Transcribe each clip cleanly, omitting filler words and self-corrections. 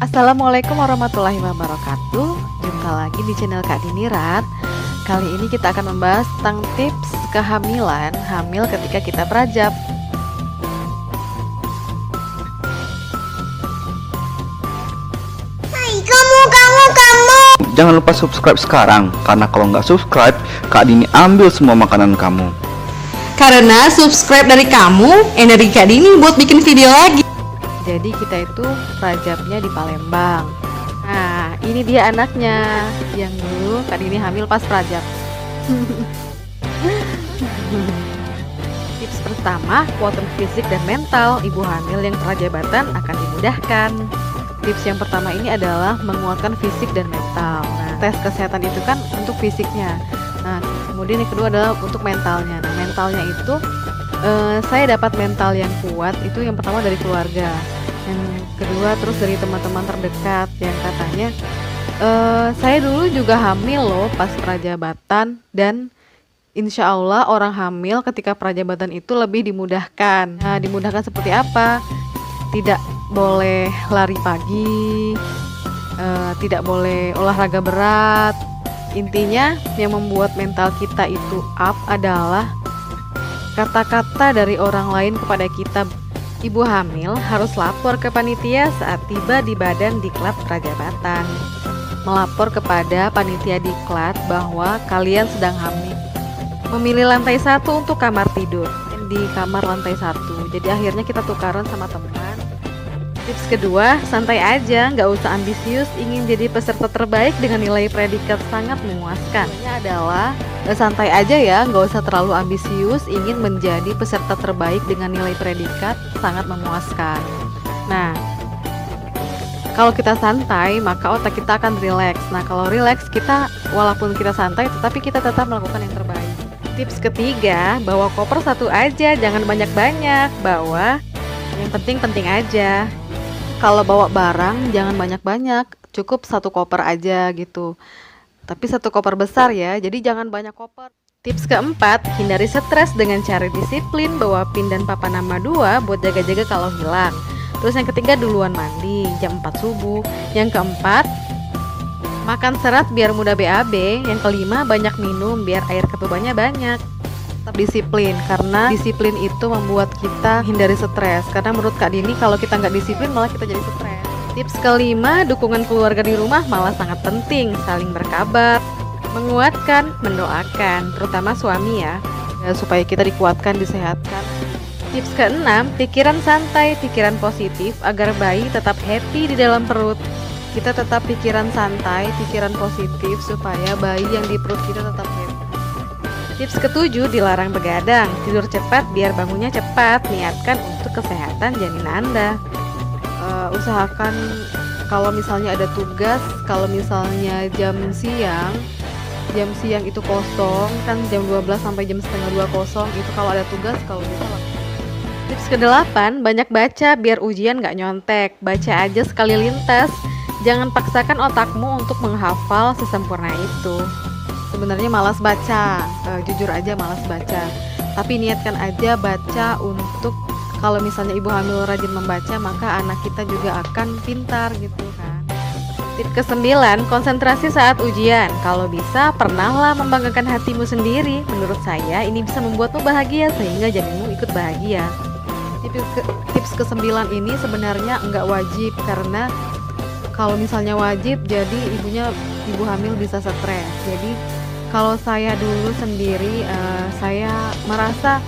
Assalamualaikum warahmatullahi wabarakatuh. Jumpa lagi di channel Kak Dinirat. Kali ini kita akan membahas tentang tips kehamilan, hamil ketika kita berajab. Hai kamu. Jangan lupa subscribe sekarang, karena kalau nggak subscribe, Kak Dini ambil semua makanan kamu. Karena subscribe dari kamu, energi Kak Dini buat bikin video lagi. Jadi kita itu rajabnya di Palembang. Nah, ini dia anaknya yang dulu Kak Dini hamil pas rajab. Tips pertama, kuatan fisik dan mental ibu hamil yang prajabatan akan dimudahkan. Tips yang pertama ini adalah menguatkan fisik dan mental. Nah, tes kesehatan itu kan untuk fisiknya. Nah, kemudian yang kedua adalah untuk mentalnya. Nah, mentalnya itu saya dapat mental yang kuat itu yang pertama dari keluarga. Yang kedua terus dari teman-teman terdekat yang katanya saya dulu juga hamil loh pas prajabatan, dan insya Allah orang hamil ketika prajabatan itu lebih dimudahkan. Nah, dimudahkan seperti apa? Tidak boleh lari pagi, tidak boleh olahraga berat. Intinya yang membuat mental kita itu up adalah kata-kata dari orang lain kepada kita. Ibu hamil harus lapor ke panitia saat tiba di badan diklat prajabatan. Melapor kepada panitia diklat bahwa kalian sedang hamil. Memilih lantai 1 untuk kamar tidur, di kamar lantai 1. Jadi akhirnya kita tukaran sama teman. Tips kedua, santai aja, nggak usah ambisius ingin jadi peserta terbaik dengan nilai predikat sangat memuaskan. Ini adalah santai aja ya, nggak usah terlalu ambisius ingin menjadi peserta terbaik dengan nilai predikat sangat memuaskan. Nah, kalau kita santai maka otak kita akan rileks. Nah, kalau rileks kita walaupun kita santai tetapi kita tetap melakukan yang terbaik. Tips ketiga, bawa koper 1 aja, jangan banyak-banyak, bawa yang penting-penting aja. Kalau bawa barang jangan banyak-banyak, cukup 1 koper aja gitu. Tapi 1 koper besar ya, jadi jangan banyak koper. Tips keempat, hindari stres dengan cara disiplin, bawa pin dan papan nama 2 buat jaga-jaga kalau hilang. Terus yang ketiga, duluan mandi jam 4 subuh. Yang keempat, makan serat biar mudah BAB. Yang kelima, banyak minum biar air ketubannya banyak. Tetap disiplin, karena disiplin itu membuat kita hindari stres. Karena menurut Kak Dini kalau kita nggak disiplin malah kita jadi stres. Tips kelima, dukungan keluarga di rumah malah sangat penting. Saling berkabar, menguatkan, mendoakan, terutama suami ya, supaya kita dikuatkan, disehatkan. Tips keenam, pikiran santai, pikiran positif agar bayi tetap happy di dalam perut. Kita tetap pikiran santai, pikiran positif supaya bayi yang di perut kita tetap happy. Tips ketujuh, dilarang begadang, tidur cepat biar bangunnya cepat. Niatkan untuk kesehatan janin Anda. Usahakan kalau misalnya ada tugas, kalau misalnya jam siang itu kosong, kan jam 12 sampai jam setengah 2 kosong, itu kalau ada tugas, kalau bisa lah. Tips ke-8, banyak baca biar ujian gak nyontek. Baca aja sekali lintas, jangan paksakan otakmu untuk menghafal sesempurna itu. Sebenarnya malas baca, jujur aja malas baca. Tapi niatkan aja baca untuk kalau misalnya ibu hamil rajin membaca, maka anak kita juga akan pintar gitu kan. Tips ke-9, konsentrasi saat ujian. Kalau bisa, pernahlah membanggakan hatimu sendiri. Menurut saya ini bisa membuatmu bahagia sehingga janinmu ikut bahagia. Tips ke-9 ini sebenarnya enggak wajib, karena kalau misalnya wajib jadi ibu hamil bisa stres. Jadi kalau saya dulu sendiri, saya merasa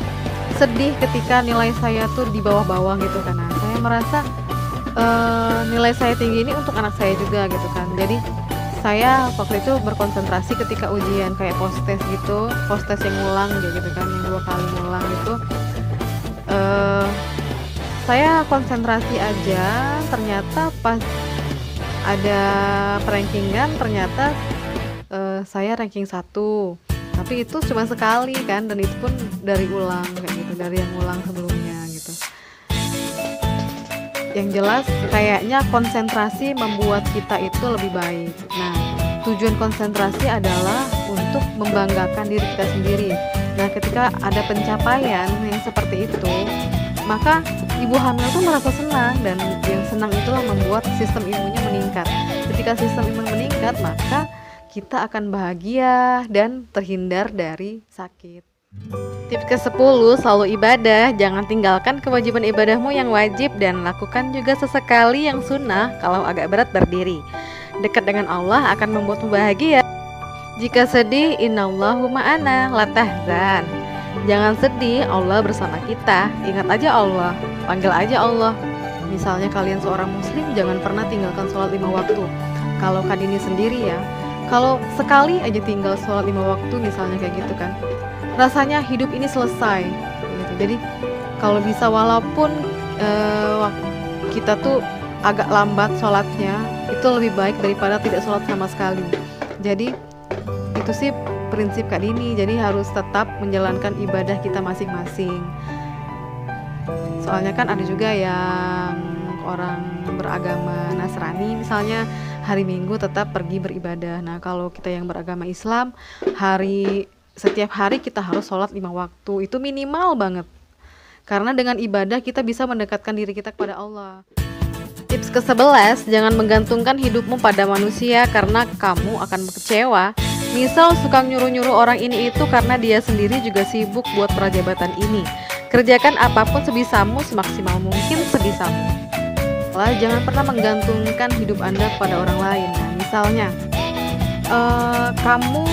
sedih ketika nilai saya tuh di bawah-bawah gitu kan. Nah, saya merasa nilai saya tinggi ini untuk anak saya juga gitu kan. Jadi saya waktu itu berkonsentrasi ketika ujian kayak post test gitu, post test yang ngulang gitu kan, yang 2 kali ngulang itu. Saya konsentrasi aja, ternyata pas ada perankingan ternyata saya ranking 1, tapi itu cuma sekali kan, dan itu pun dari ulang kayak gitu, dari yang ulang sebelumnya gitu. Yang jelas kayaknya konsentrasi membuat kita itu lebih baik. Nah, tujuan konsentrasi adalah untuk membanggakan diri kita sendiri. Nah, ketika ada pencapaian yang seperti itu, maka ibu hamil tuh merasa senang, dan yang senang itulah membuat sistem imunnya jika sistem imun meningkat, maka kita akan bahagia dan terhindar dari sakit. Tips ke-10, selalu ibadah. Jangan tinggalkan kewajiban ibadahmu yang wajib dan lakukan juga sesekali yang sunnah kalau agak berat berdiri. Dekat dengan Allah akan membuatmu bahagia. Jika sedih, innallahu ma'ana, la tahzan. Jangan sedih, Allah bersama kita. Ingat aja Allah, panggil aja Allah. Misalnya kalian seorang muslim, jangan pernah tinggalkan sholat 5 waktu. Kalau Kak Dini sendiri ya, kalau sekali aja tinggal sholat 5 waktu misalnya kayak gitu kan, rasanya hidup ini selesai gitu. Jadi kalau bisa walaupun kita tuh agak lambat sholatnya, itu lebih baik daripada tidak sholat sama sekali. Jadi itu sih prinsip Kak Dini. Jadi harus tetap menjalankan ibadah kita masing-masing. Soalnya kan ada juga yang orang beragama Nasrani misalnya hari Minggu tetap pergi beribadah. Nah kalau kita yang beragama Islam, setiap hari kita harus sholat 5 waktu. Itu minimal banget. Karena dengan ibadah kita bisa mendekatkan diri kita kepada Allah. Tips ke-11, jangan menggantungkan hidupmu pada manusia karena kamu akan kecewa. Misal suka nyuruh-nyuruh orang ini itu karena dia sendiri juga sibuk buat prajabatan ini. Kerjakan apapun sebisamu, semaksimal mungkin sebisamu. Jangan pernah menggantungkan hidup Anda kepada orang lain. Nah, misalnya kamu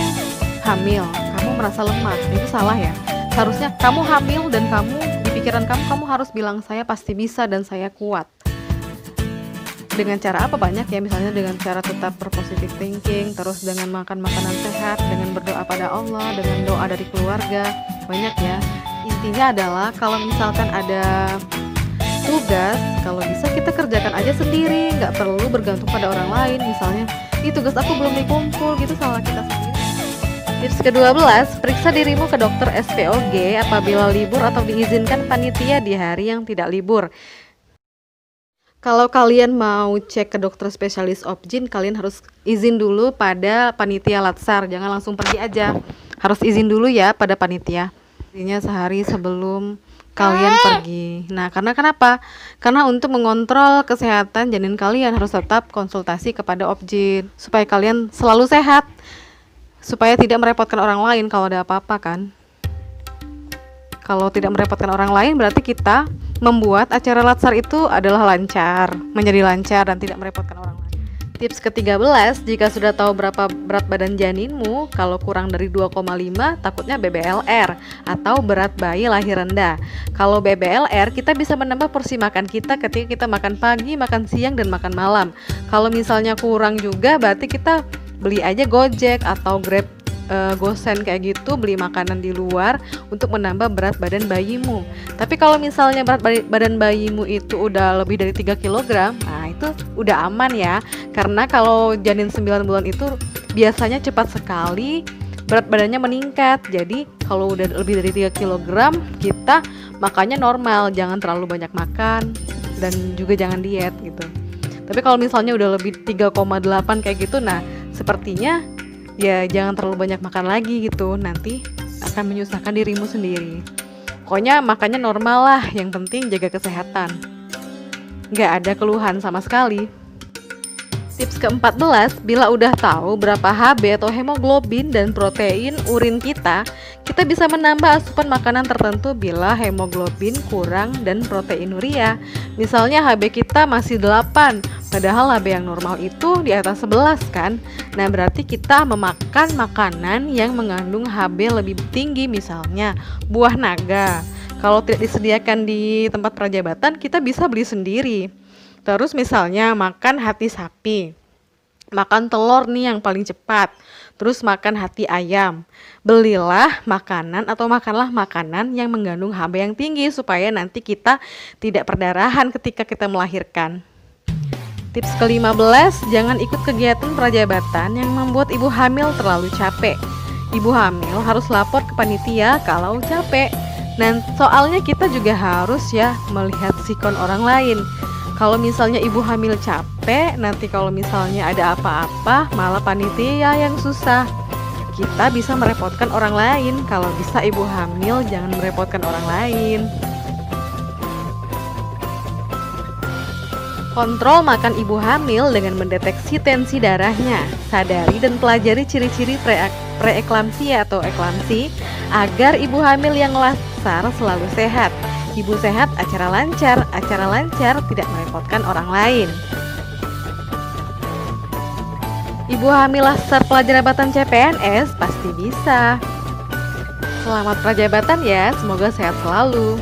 hamil, kamu merasa lemah, itu salah ya. Harusnya kamu hamil dan di pikiran kamu harus bilang saya pasti bisa dan saya kuat. Dengan cara apa? Banyak ya, misalnya dengan cara tetap berpositive thinking, terus dengan makan makanan sehat, dengan berdoa pada Allah, dengan doa dari keluarga, banyak ya. Intinya adalah kalau misalkan ada tugas, kalau bisa kita kerjakan aja sendiri, nggak perlu bergantung pada orang lain. Misalnya, tugas aku belum dikumpul, gitu salah kita sendiri. Tips ke-12, periksa dirimu ke dokter SPOG apabila libur atau diizinkan panitia di hari yang tidak libur. Kalau kalian mau cek ke dokter spesialis objin, kalian harus izin dulu pada panitia Latsar. Jangan langsung pergi aja. Harus izin dulu ya pada panitia. Intinya sehari sebelum kalian pergi. Nah, karena kenapa? Karena untuk mengontrol kesehatan janin kalian harus tetap konsultasi kepada objin supaya kalian selalu sehat. Supaya tidak merepotkan orang lain kalau ada apa-apa kan. Kalau tidak merepotkan orang lain berarti kita membuat acara Latsar itu adalah lancar, menjadi lancar dan tidak merepotkan orang lain. Tips ke-13, jika sudah tahu berapa berat badan janinmu, kalau kurang dari 2,5 takutnya BBLR atau berat bayi lahir rendah. Kalau BBLR kita bisa menambah porsi makan kita ketika kita makan pagi, makan siang dan makan malam. Kalau misalnya kurang juga berarti kita beli aja Gojek atau Grab Gosen kayak gitu, beli makanan di luar untuk menambah berat badan bayimu. Tapi kalau misalnya berat badan bayimu itu udah lebih dari 3 kg, nah itu udah aman ya. Karena kalau janin 9 bulan itu biasanya cepat sekali berat badannya meningkat. Jadi kalau udah lebih dari 3 kg, kita makannya normal, jangan terlalu banyak makan dan juga jangan diet gitu. Tapi kalau misalnya udah lebih 3,8 kayak gitu, nah sepertinya ya jangan terlalu banyak makan lagi gitu, nanti akan menyusahkan dirimu sendiri. Pokoknya makannya normal lah, yang penting jaga kesehatan, nggak ada keluhan sama sekali. Tips ke-14, bila udah tahu berapa HB atau hemoglobin dan protein urin kita bisa menambah asupan makanan tertentu bila hemoglobin kurang dan proteinuria. Misalnya HB kita masih 8, padahal HB yang normal itu di atas 11 kan. Nah berarti kita memakan makanan yang mengandung HB lebih tinggi, misalnya buah naga. Kalau tidak disediakan di tempat prajabatan, kita bisa beli sendiri. Terus misalnya makan hati sapi, makan telur nih yang paling cepat, terus makan hati ayam. Belilah makanan atau makanlah makanan yang mengandung HB yang tinggi supaya nanti kita tidak perdarahan ketika kita melahirkan. Tips ke-15, jangan ikut kegiatan prajabatan yang membuat ibu hamil terlalu capek. Ibu hamil harus lapor ke panitia kalau capek. Dan soalnya kita juga harus ya melihat sikon orang lain. Kalau misalnya ibu hamil capek, nanti kalau misalnya ada apa-apa malah panitia yang susah. Kita bisa merepotkan orang lain. Kalau bisa ibu hamil jangan merepotkan orang lain. Kontrol makan ibu hamil dengan mendeteksi tensi darahnya. Sadari dan pelajari ciri-ciri preeklamsia atau eklamsi agar ibu hamil yang lasar selalu sehat. Ibu sehat, acara lancar tidak merepotkan orang lain. Ibu hamil lasar prajabatan CPNS pasti bisa. Selamat prajabatan ya, semoga sehat selalu.